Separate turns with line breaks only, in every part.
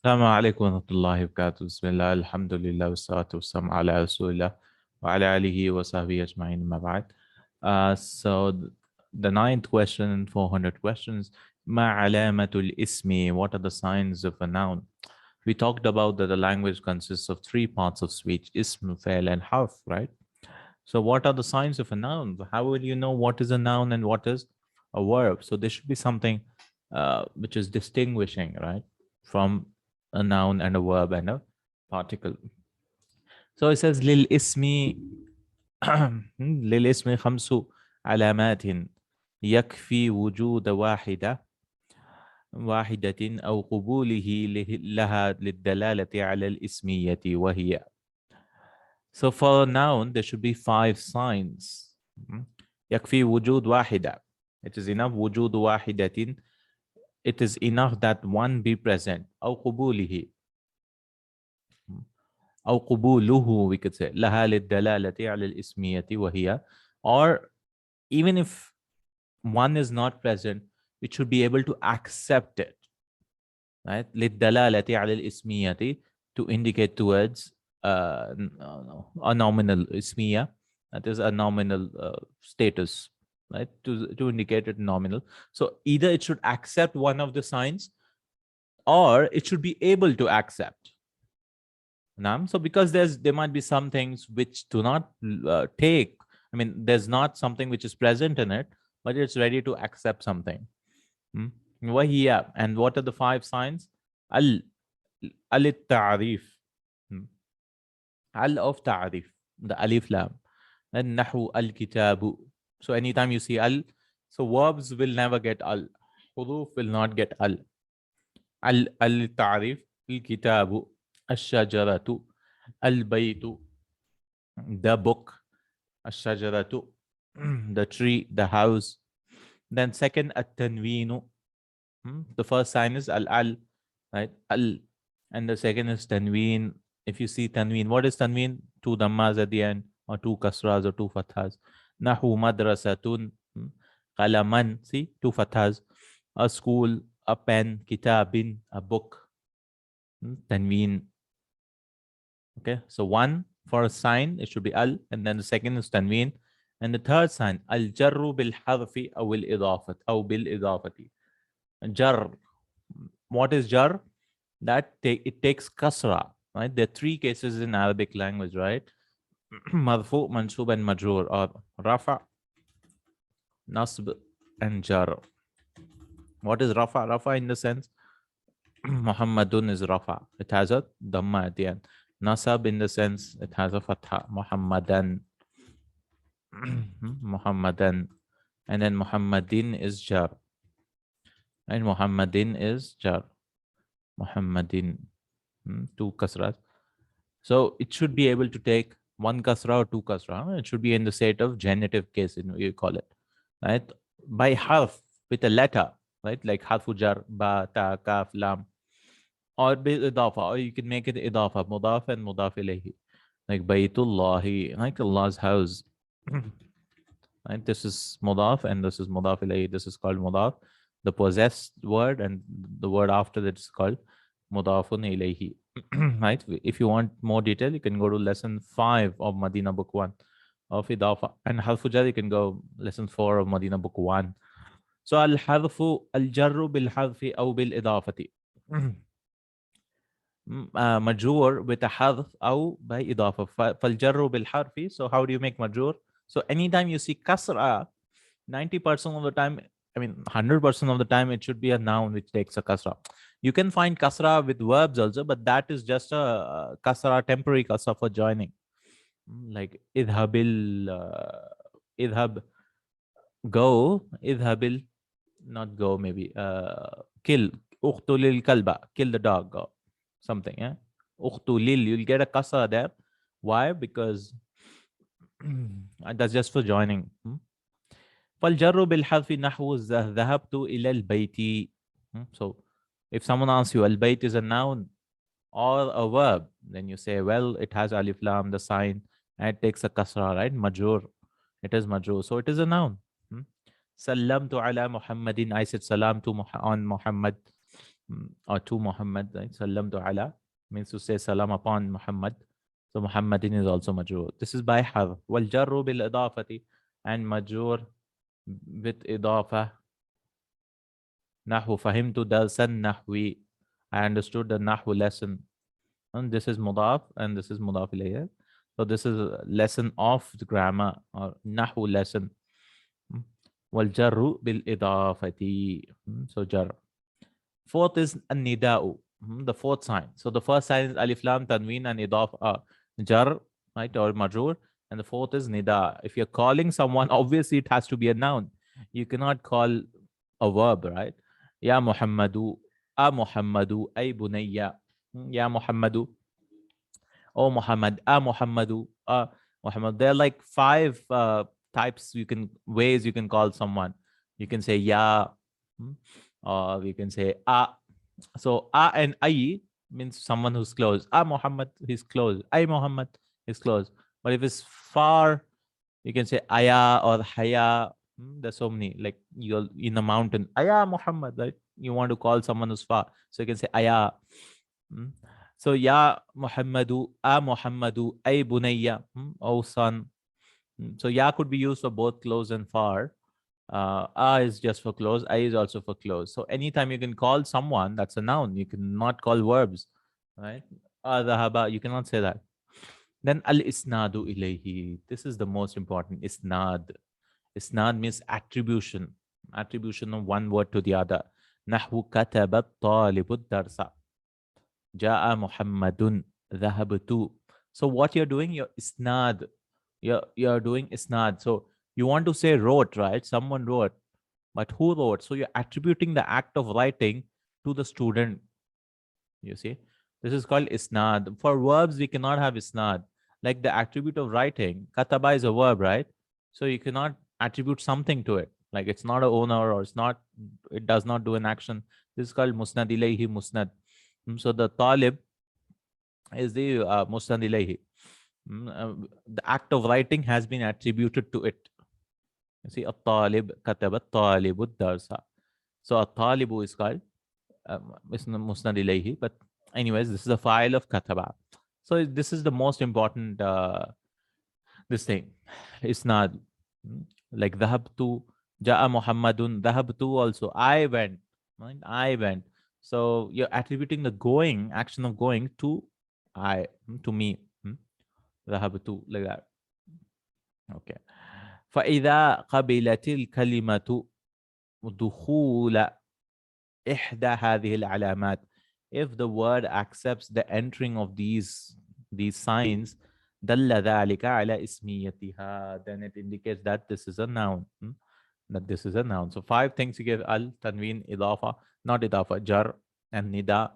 السلام عليكم ورحمة الله وبركاته. بسم الله الحمد لله والصلاة والسلام على رسول الله وعلى آله وصحبه أجمعين أما بعد. The ninth question in 400 questions. ما علامة الاسم? What are the signs of a noun? We talked about that the language consists of three parts of speech: ism, fail, and harf, right? So what are the signs of a noun? How will you know what is a noun and what is a verb? So there should be something which is distinguishing, right, from a noun and a verb and a particle. So it says lil ismi lil ismi khamsu alamatin yakfi wujud واحدة أو قبوله لها للدلالة على الاسمية وهي. So for a noun, there should be 5 signs. يكفي وجود واحدة. It is enough وجود واحدة. It is enough that one be present. أو قبوله. أو قبوله, we could say. لها للدلالة على الاسمية وهي. Or even if one is not present, it should be able to accept it. Right? للدلالة على الاسمية, to indicate towards a nominal ismiya, that is a nominal status, right? To indicate it nominal. So either it should accept one of the signs or it should be able to accept. So because there might be some things which do not take, I mean, there's not something which is present in it, but it's ready to accept something. وهي, and what are the 5 signs? al-ta'rif, al of ta'rif, the alif lam, and nahu al-kitabu. So anytime you see al, so verbs will never get al, huruf will not get al. Al-ta'rif, al-kitabu, al-shajaratu, al-baytu, the book, al-shajaratu, the tree, the house. Then second, at-tanweenu. The first sign is al-al, right? Al. And the second is tanween. If you see tanween, what is tanween? 2 dhammas at the end, or 2 kasras, or 2 fathas. Nahu madrasatun, qalaman, see, 2 fathas. A school, a pen, kitabin, a book. Tanween. Okay, so one for a sign, it should be al, and then the second is tanween. And the third sign, al-jarru bil-harfi aw bil-idafat, aw bil-idafati. Jar. What is jar? It takes kasra, right? There are 3 cases in Arabic language, right? Marfu, mansub, and majroor, or rafa, nasb, and jar. What is rafa? Rafa in the sense, Muhammadun is rafa. It has a dhamma at the end. Nasab in the sense, it has a fatha, Muhammadan. Muhammadan. And then Muhammadin is jar. And Muhammadin is jar. Muhammadin, 2 kasras. So it should be able to take 1 kasra or 2 kasra. It should be in the state of genitive case, you call it, right? By harf, with a letter, right? Like harfu jar, ba, ta, kaf, lam. Or bil idafa, or you can make it idafa, mudaf and mudaf ilayhi. Like Baytullahi, like Allah's house. Right? This is mudaf and this is mudaf ilayhi. This is called mudaf. The possessed word, and the word after that is called mudafun ilayhi. Right? If you want more detail, you can go to lesson 5 of Madina book 1 of idafa. And harfu jar, you can go lesson 4 of Madina book 1. So al-harfu al-jarru bil-harfi aw bil-idafati. Majroor with a harf aw by idafa. Fal-jarru bil-harfi. So how do you make majroor? So anytime you see kasra, 90% of the time, I mean 100% of the time, it should be a noun which takes a kasra. You can find kasra with verbs also, but that is just a kasra, temporary kasra for joining. Like idhabil, idhab, go, idhabil, not go, maybe kill, uqtulil kalba, kill the dog, or something. Yeah, uqtulil, you'll get a kasra there. Why? Because that's just for joining. فالجر بالحذف نحو ذهبت إلى البيت. So if someone asks you, al-bayt is a noun or a verb, then you say, well, it has alif lam, the sign, and it takes a kasra, right? Majroor. It is majroor. So it is a noun. Sallamtu ala Muhammadin. I said salam on Muhammad. or to Muhammad, right? Sallamtu ala means to say salam upon Muhammad. So Muhammadin is also majroor. This is by harf. Wal jarru bil idafati, and majroor with idafa. Nahu fahimtu darsan nahwi. I understood the nahwu lesson. And this is mudaf and this is mudaf ilayhi. So this is a lesson of the grammar or nahwu lesson. Wal jarru bil idafati. So jar. Fourth is an-nida'u, the fourth sign. So the first sign is alif lam tanween and idaf jar, right, or majroor, and the fourth is nida. If you're calling someone, obviously it has to be a noun. You cannot call a verb, right? Ya Muhammadu, a Muhammadu, ay bunayya. Ya Muhammadu, oh Muhammad, a Muhammadu, Muhammad. There are like five types ways you can call someone. You can say ya, or we can say a. So a and I means someone who's close. A Muhammad, he's close. I Muhammad is close. But if it's far, you can say aya or haya. There's so many. Like you're in a mountain. Aya Muhammad, right? You want to call someone who's far. So you can say aya. So ya Muhammadu, a Muhammadu, ay bunayya, oh son. So ya could be used for both close and far. A is just for close, I is also for close. So anytime you can call someone, that's a noun. You cannot call verbs, right? Dhahaba, you cannot say that. Then al-isnadu ilayhi. This is the most important. Isnad. Isnad means attribution. Attribution of one word to the other. Nahwu katabat talibud darsa. Ja'a Muhammadun dhahabtu. So what you're doing, you're isnad. You're doing isnad. So you want to say wrote, right? Someone wrote. But who wrote? So you're attributing the act of writing to the student. You see? This is called isnad. For verbs, we cannot have isnad. Like the attribute of writing, kataba is a verb, right? So you cannot attribute something to it. Like it's not an owner or it does not do an action. This is called musnad ilayhi musnad. So the talib is the musnad ilayhi. The act of writing has been attributed to it. You see, at-talib kataba at-talibu ad-darsa. So at-talibu is called musnad ilayhi. But anyways, this is a file of kataba. So this is the most important this thing. Isnad. Like dhahabtu, ja'a Muhammadun, dhahabtu also. I went. Right? I went. So you're attributing the going, action of going to to me. Dhahabtu, like that. Okay. فإذا قبلت الكلمة دخول إحدى هذه العلامات. If the word accepts the entering of these signs, دل ذلك على اسميتها, then it indicates that this is a noun. That this is a noun. So 5 things you give: al, tanween, idafa, not idafa, jar, and nida,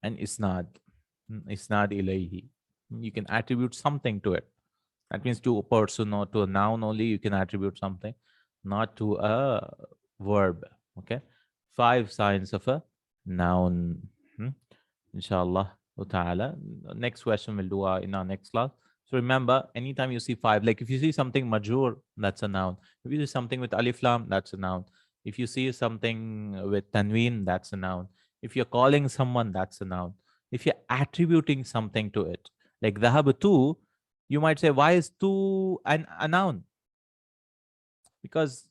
and isnad. Isnad ilayhi. You can attribute something to it. That means to a person or to a noun only you can attribute something, not to a verb. Okay. 5 signs of a noun. Inshallah ta'ala. Next question we'll do in our next class. So remember, anytime you see 5, like if you see something majroor, that's a noun. If you see something with alif lam, that's a noun. If you see something with tanween, that's a noun. If you're calling someone, that's a noun. If you're attributing something to it, like dhahabtu, you might say, why is tu a noun? Because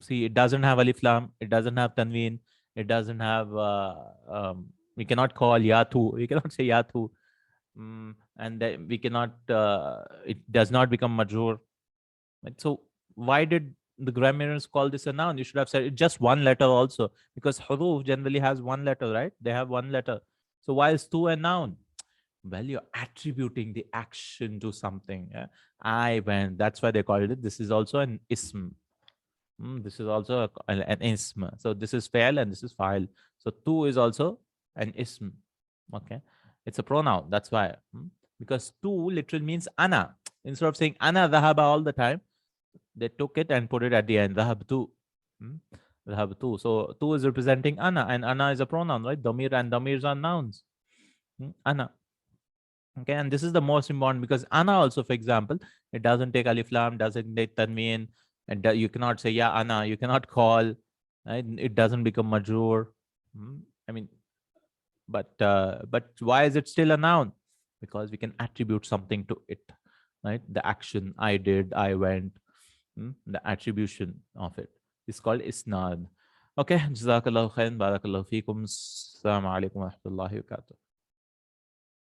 see, it doesn't have alif lam, it doesn't have tanween, it doesn't have we cannot call yatu, we cannot say yatu, and then we cannot it does not become majroor. Right? So why did the grammarians call this a noun? You should have said it just one letter also, because huruf generally has one letter, right? They have one letter. So why is tu a noun? Well, you're attributing the action to something. Yeah? I went. That's why they called it. This is also an ism. This is also an ism. So this is fail and this is file. So tu is also an ism. Okay. It's a pronoun. That's why. Because tu literally means ana. Instead of saying ana dhahaba all the time, they took it and put it at the end. Dhahabtu. Dhahabtu. So tu is representing ana, and ana is a pronoun, right? Damir and damirs are nouns. Ana. Okay, and this is the most important because ana also, for example, it doesn't take alif lam, doesn't take tanween, and you cannot say ya ana, you cannot call, right? It doesn't become majroor. I mean, but why is it still a noun? Because we can attribute something to it, right? The action I did, I went, the attribution of it is called isnad. Okay, Jazakallahu Khair, Barakallahu Feekum. Assalamu alaikum wa rahmatullahi wa barakatuh.